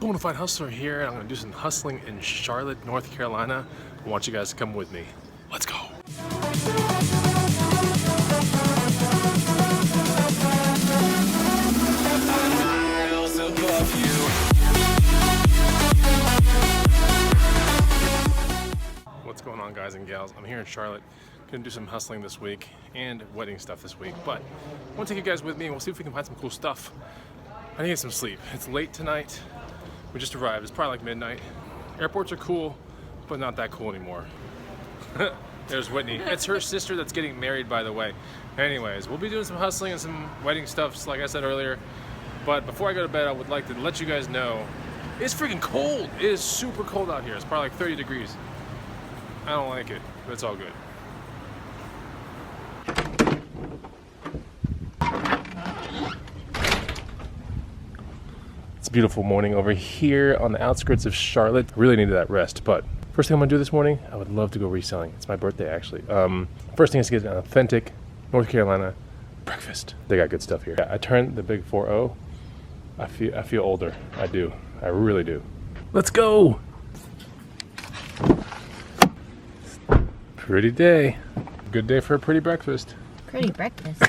Bonafide Hustler here, and I'm going to do some hustling in Charlotte, North Carolina. I want you guys to come with me. Let's go. What's going on, guys and gals? I'm here in Charlotte. Gonna do some hustling this week and wedding stuff this week, but I want to take you guys with me and we'll see if we can find some cool stuff. I need to get some sleep. It's late tonight. We just arrived. It's probably like midnight. Airports are cool, but not that cool anymore. There's Whitney. It's her sister that's getting married, by the way. Anyways, we'll be doing some hustling and some wedding stuff, like I said earlier. But before I go to bed, I would like to let you guys know it's freaking cold. It is super cold out here. It's probably like 30 degrees. I don't like it, but it's all good. It's a beautiful morning over here on the outskirts of Charlotte. I really needed that rest, but first thing I'm gonna do this morning, I would love to go reselling. It's my birthday, actually. First thing is to get an authentic North Carolina breakfast. They got good stuff here. I turned the big 4-0. I feel older. I do. I really do. Let's go. Pretty day. Good day for a pretty breakfast. Pretty breakfast.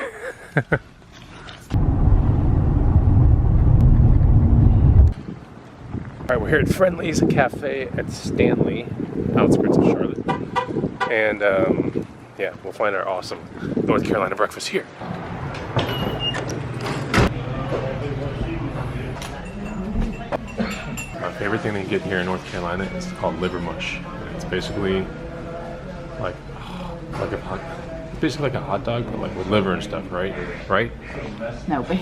All right, we're here at Friendly's Cafe at Stanley, outskirts of Charlotte. And yeah, we'll find our awesome North Carolina breakfast here. My favorite thing that you get here in North Carolina is called liver mush. It's basically like it's basically like a hot dog, but like with liver and stuff, right? Right? No, babe.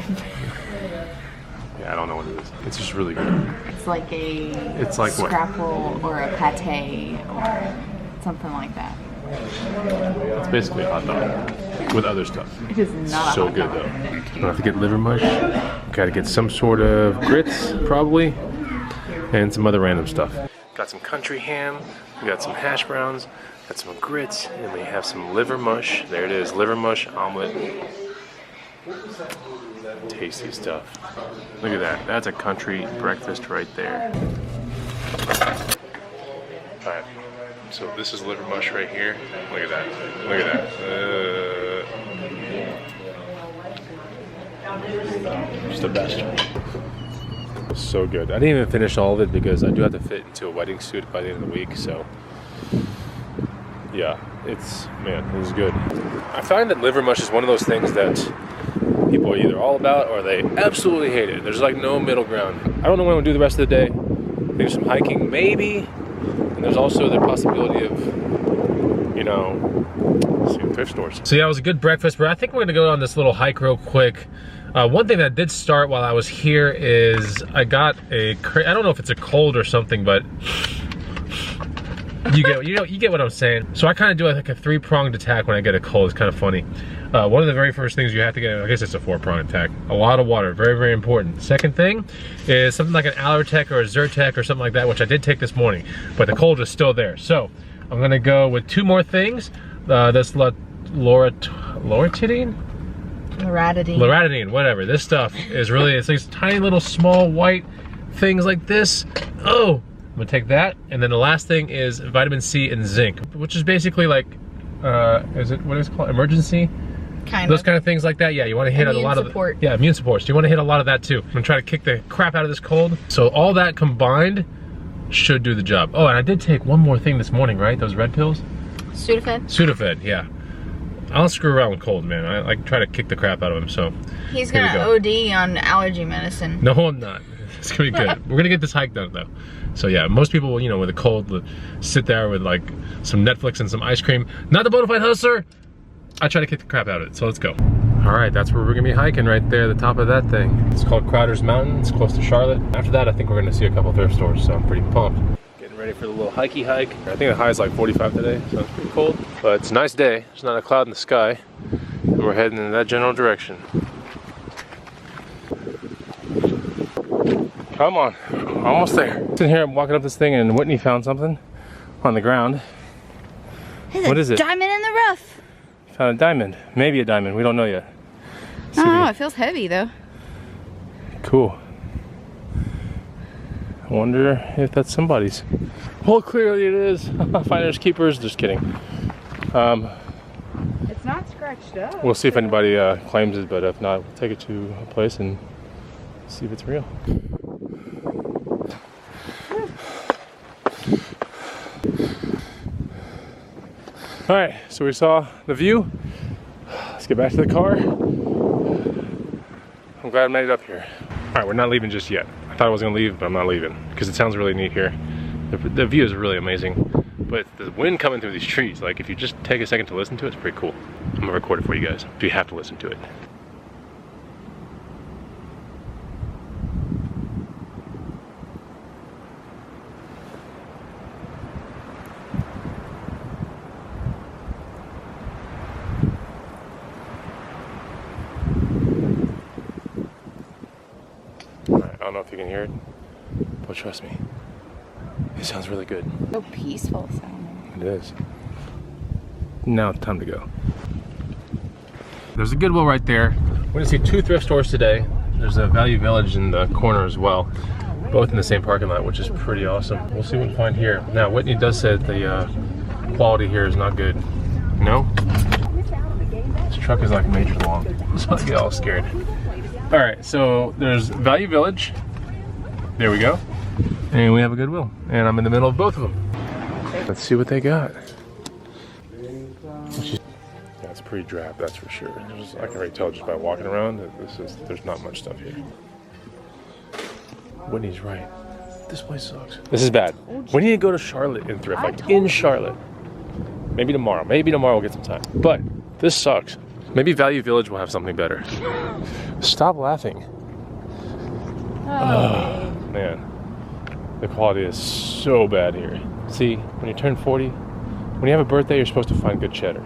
Yeah, I don't know what it is. It's just really good. It's like a what? scrapple or a pate or something like that. It's basically a hot dog with other stuff. It is not so a hot good dog. though. I have to get liver mush. Got to get some sort of grits, probably, and some other random stuff. Got some country ham. We got some hash browns. Got some grits, and we have some liver mush. There it is, liver mush omelet. Tasty stuff. Look at that. That's a country breakfast right there. Alright, so this is liver mush right here. Look at that. Look at that. Just the best. So good. I didn't even finish all of it because I do have to fit into a wedding suit by the end of the week, so yeah, man, it was good. I find that liver mush is one of those things that people are either all about or they absolutely hate it. There's like no middle ground. I don't know what I'm gonna do the rest of the day. Maybe some hiking, maybe. And there's also the possibility of, you know, seeing thrift stores. So yeah, it was a good breakfast, but I think we're gonna go on this little hike real quick. One thing that did start while I was here is I got I don't know if it's a cold or something, but you get what I'm saying. So I kind of do like a 3-pronged attack when I get a cold. It's kind of funny. One of the very first things you have to get, I guess it's a 4-pronged attack. A lot of water, very, very important. Second thing is something like an Allertec or a Zyrtec or something like that, which I did take this morning, but the cold is still there. So I'm gonna go with 2 more things. This Loratadine, whatever. This stuff is really, it's these tiny little small white things like this. Oh, I'm gonna take that. And then the last thing is vitamin C and zinc, which is basically like, what is it called? Emergency? Those kind of things like that. Yeah, you want to hit a lot of immune support. So you want to hit a lot of that too. I'm gonna try to kick the crap out of this cold. So all that combined should do the job. Oh, and I did take one more thing this morning, right? Those red pills? Sudafed? Sudafed, yeah. I don't screw around with cold, man. I like try to kick the crap out of him, so. He's gonna OD on allergy medicine. No, I'm not. It's gonna be good. We're gonna get this hike done though. So yeah, most people, you know, with a cold, sit there with like some Netflix and some ice cream. Not the Bonafide Hustler. I try to kick the crap out of it, so let's go. All right, that's where we're gonna be hiking, right there, the top of that thing. It's called Crowder's Mountain. It's close to Charlotte. After that, I think we're gonna see a couple thrift stores, so I'm pretty pumped. Getting ready for the little hikey hike. I think the high is like 45 today, so it's pretty cold. But it's a nice day. There's not a cloud in the sky. And we're heading in that general direction. Come on, almost there. Sitting here, I'm walking up this thing, and Whitney found something on the ground. What is it? Diamond in the rough. Found a diamond. Maybe a diamond. We don't know yet. I don't know. It feels heavy though. Cool. Wonder if that's somebody's. Well, clearly it is. Finders keepers. Just kidding. It's not scratched up. We'll see if anybody claims it, but if not, we'll take it to a place and see if it's real. All right, so we saw the view. Let's get back to the car. I'm glad I made it up here. All right, we're not leaving just yet. I thought I was gonna leave, but I'm not leaving because it sounds really neat here. The view is really amazing, but the wind coming through these trees, like if you just take a second to listen to it, it's pretty cool. I'm gonna record it for you guys, so you have to listen to it. I don't know if you can hear it, but trust me, it sounds really good. So peaceful sounding. It is. Now it's time to go. There's a Goodwill right there. We're gonna see 2 thrift stores today. There's a Value Village in the corner as well, both in the same parking lot, which is pretty awesome. We'll see what we find here. Now, Whitney does say that the quality here is not good. No? This truck is like major long, so I get all scared. All right, so there's Value Village. There we go. And we have a Goodwill. And I'm in the middle of both of them. Let's see what they got. That's pretty drab, that's for sure. I can already tell just by walking around that there's not much stuff here. Whitney's right. This place sucks. This is bad. We need to go to Charlotte and thrift, like in Charlotte. Maybe tomorrow. Maybe tomorrow we'll get some time. But this sucks. Maybe Value Village will have something better. Stop laughing. Oh, man. The quality is so bad here. See, when you turn 40, when you have a birthday, you're supposed to find good cheddar.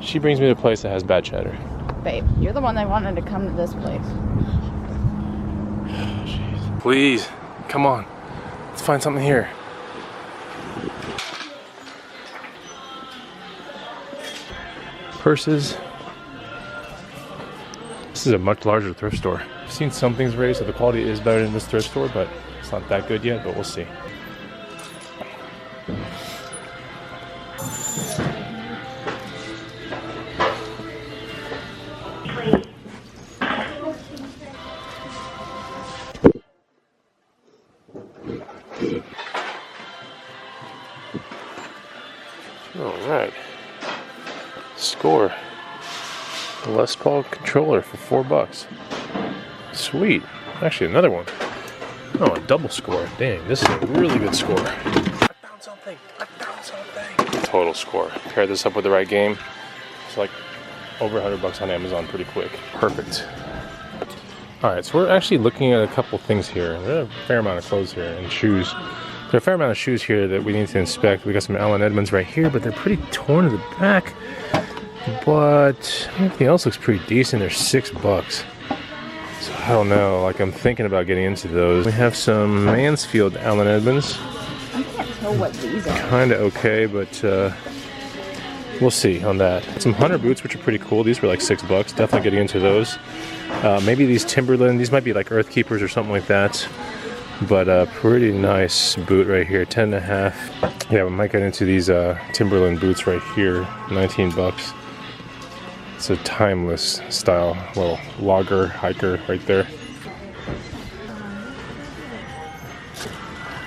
She brings me to a place that has bad cheddar. Babe, you're the one that wanted to come to this place. Jeez. Please, come on. Let's find something here. Purses. This is a much larger thrift store. I've seen some things raised, so the quality is better in this thrift store, but it's not that good yet, but we'll see. All right. Score. The Les Paul controller for $4. Sweet. Actually, another one. Oh, a double score. Dang, this is a really good score. I found something. I found something. Total score. Pair this up with the right game. It's like over $100 on Amazon pretty quick. Perfect. All right, so we're actually looking at a couple things here. There's a fair amount of clothes here and shoes. There's a fair amount of shoes here that we need to inspect. We got some Allen Edmonds right here, but they're pretty torn to the back. But everything else looks pretty decent. They're $6. So I don't know, like I'm thinking about getting into those. We have some Mansfield Allen Edmonds. I can't tell what these are. Kinda okay, but we'll see on that. Some Hunter boots, which are pretty cool. These were like $6. Definitely getting into those. Maybe these Timberland. These might be like Earth Keepers or something like that. But a pretty nice boot right here, 10.5. Yeah, we might get into these Timberland boots right here, $19. It's a timeless style, little logger, hiker right there.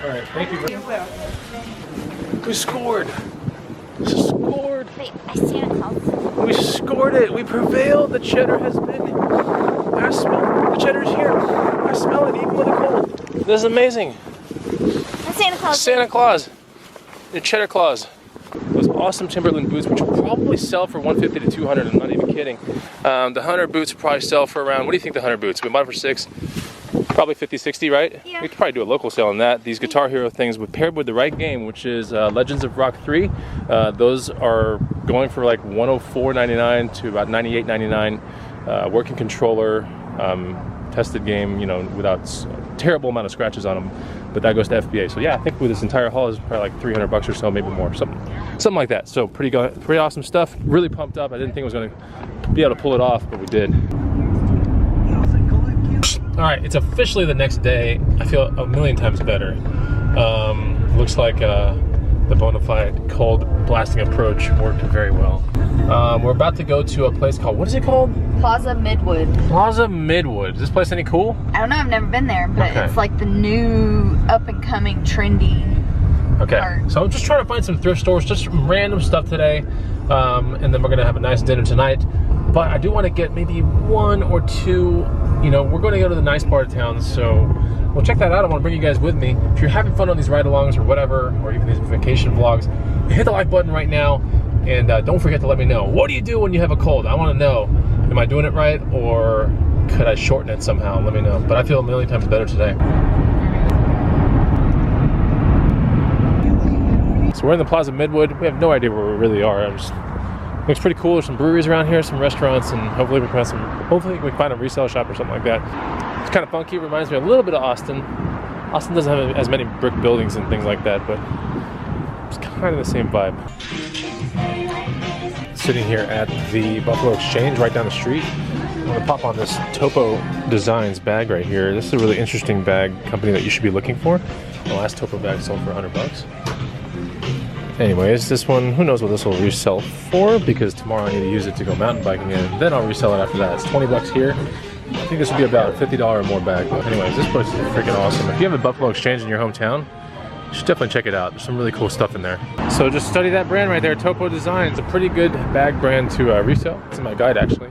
All right, thank you. We scored. Scored. Wait, I Santa Claus. We scored it. We prevailed. The cheddar has been. I smell. The cheddar's here. I smell it even with the cold. This is amazing. Santa Claus. Santa Claus. Your cheddar claws. Those awesome Timberland boots, which will probably sell for $150 to $200. I'm not even kidding. The Hunter boots will probably sell for around. What do you think the Hunter boots? We bought them for $6. Probably 50, 60, right? Yeah. We could probably do a local sale on that. These Guitar Hero things, paired with the right game, which is Legends of Rock 3. Those are going for like $104.99 to about $98.99. Working controller, tested game, you know, without terrible amount of scratches on them. But that goes to FBA. So yeah, I think with this entire haul is probably like $300 or so, maybe more, something like that. So pretty awesome stuff. Really pumped up. I didn't think I was going to be able to pull it off, but we did. All right, it's officially the next day. I feel a million times better. Looks like the Bonafide cold blasting approach worked very well. We're about to go to a place called, what is it called? Plaza Midwood. Plaza Midwood. Is this place any cool? I don't know, I've never been there, but Okay. it's like the new up-and-coming trendy Okay, part. so I'm just trying to find some thrift stores, just some random stuff today, and then we're gonna have a nice dinner tonight. But I do want to get maybe one or two, you know, we're going to go to the nice part of town, so we'll check that out. I want to bring you guys with me. If you're having fun on these ride-alongs or whatever, or even these vacation vlogs, hit the like button right now, and don't forget to let me know. What do you do when you have a cold? I want to know, am I doing it right, or could I shorten it somehow? Let me know. But I feel a million times better today. So we're in the Plaza Midwood. We have no idea where we really are. Looks pretty cool. There's some breweries around here, some restaurants, and hopefully we can find a resale shop or something like that. It's kind of funky. It reminds me a little bit of Austin. Austin doesn't have as many brick buildings and things like that, but it's kind of the same vibe. Sitting here at the Buffalo Exchange right down the street. I'm gonna pop on this Topo Designs bag right here. This is a really interesting bag company that you should be looking for. The last Topo bag sold for $100. Anyways, this one, who knows what this will resell for, because tomorrow I need to use it to go mountain biking and then I'll resell it after that. It's 20 bucks here. I think this would be about a $50 or more bag. But anyways, this place is freaking awesome. If you have a Buffalo Exchange in your hometown, you should definitely check it out. There's some really cool stuff in there. So just study that brand right there, Topo Designs. A pretty good bag brand to resell. It's in my guide actually.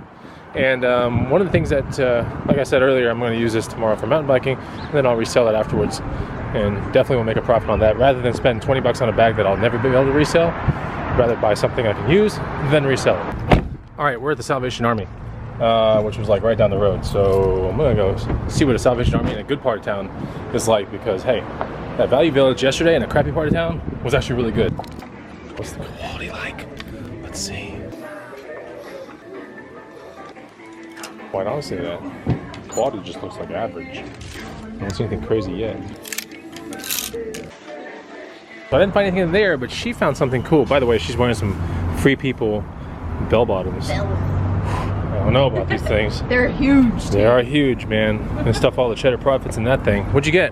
And one of the things that, like I said earlier, I'm going to use this tomorrow for mountain biking, and then I'll resell it afterwards. And definitely will make a profit on that. Rather than spend 20 bucks on a bag that I'll never be able to resell, I'd rather buy something I can use, then resell it. All right, we're at the Salvation Army, which was like right down the road. So I'm gonna go see what a Salvation Army in a good part of town is like, because hey, that Value Village yesterday in a crappy part of town was actually really good. What's the quality like? Let's see. Quite honestly, that quality just looks like average. I don't see anything crazy yet. So I didn't find anything there, but she found something cool. By the way, she's wearing some Free People bell bottoms. I don't know about these things. They're huge. They are huge, man. And stuff all the cheddar profits in that thing. What'd you get?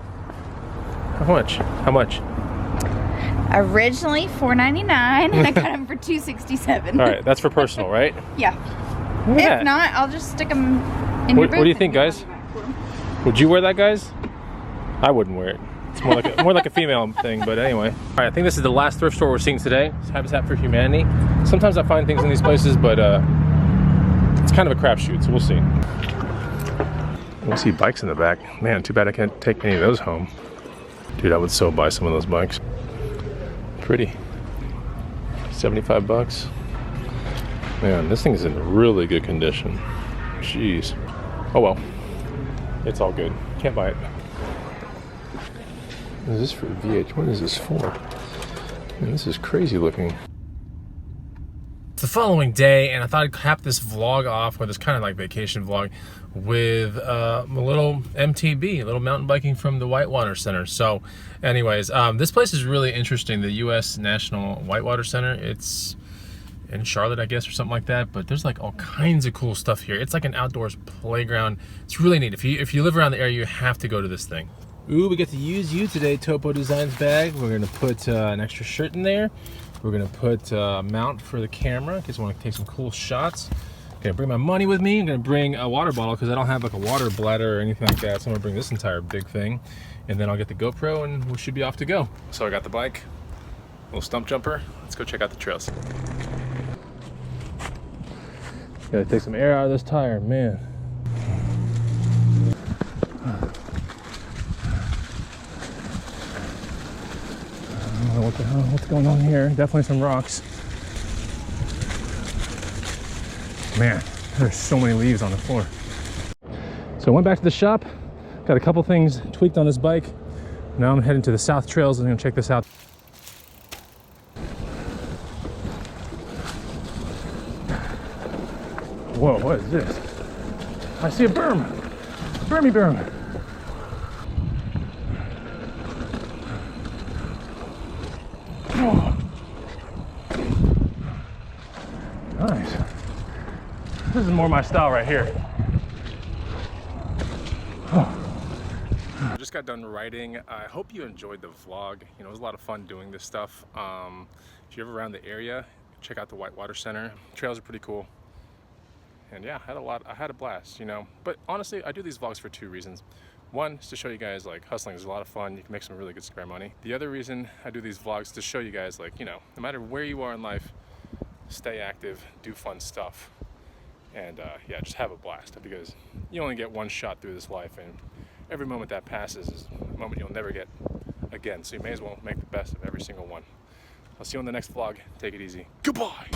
How much? How much? Originally $4.99, and I got them for $2.67. All right, that's for personal, right? Yeah. Look at If that. not, I'll just stick them in your booth. What do you think, guys? Would you wear that, guys? I wouldn't wear it. It's more like a female thing, but anyway. All right, I think this is the last thrift store we're seeing today. It's Habitat for Humanity. Sometimes I find things in these places, but it's kind of a crapshoot, so we'll see. We'll see bikes in the back. Man, too bad I can't take any of those home. Dude, I would so buy some of those bikes. Pretty. 75 bucks. Man, this thing is in really good condition. Jeez. Oh well. It's all good. Can't buy it. Is this for VH? What is this for? Man, this is crazy looking. It's the following day, and I thought I'd cap this vlog off with this kind of like vacation vlog with a little MTB, a little mountain biking from the Whitewater Center. So anyways, this place is really interesting, the U.S. National Whitewater Center. It's in Charlotte, I guess, or something like that, but there's like all kinds of cool stuff here. It's like an outdoors playground. It's really neat. If you live around the area, you have to go to this thing. Ooh, we get to use you today, Topo Designs bag. We're gonna put an extra shirt in there. We're gonna put a mount for the camera in case I want to take some cool shots. I'm gonna bring my money with me. I'm gonna bring a water bottle because I don't have like a water bladder or anything like that. So I'm gonna bring this entire big thing, and then I'll get the GoPro and we should be off to go. So I got the bike, little stump jumper. Let's go check out the trails. Gotta take some air out of this tire, man. I don't know what the hell, what's going on here. Definitely some rocks. Man, there's so many leaves on the floor. So I went back to the shop, got a couple things tweaked on this bike. Now I'm heading to the South Trails and I'm gonna check this out. Whoa, what is this? I see a berm. Bermy berm. Oh. Nice. This is more my style right here. Oh. just got done writing. I hope you enjoyed the vlog. You know, it was a lot of fun doing this stuff. If you're ever around the area, check out the Whitewater Center. Trails are pretty cool. And yeah, I had a blast, you know. But honestly, I do these vlogs for 2 reasons. One is to show you guys like hustling is a lot of fun. You can make some really good square money. The other reason I do these vlogs is to show you guys like, you know, no matter where you are in life, stay active, do fun stuff. And yeah, just have a blast, because you only get one shot through this life, and every moment that passes is a moment you'll never get again. So you may as well make the best of every single one. I'll see you on the next vlog. Take it easy. Goodbye.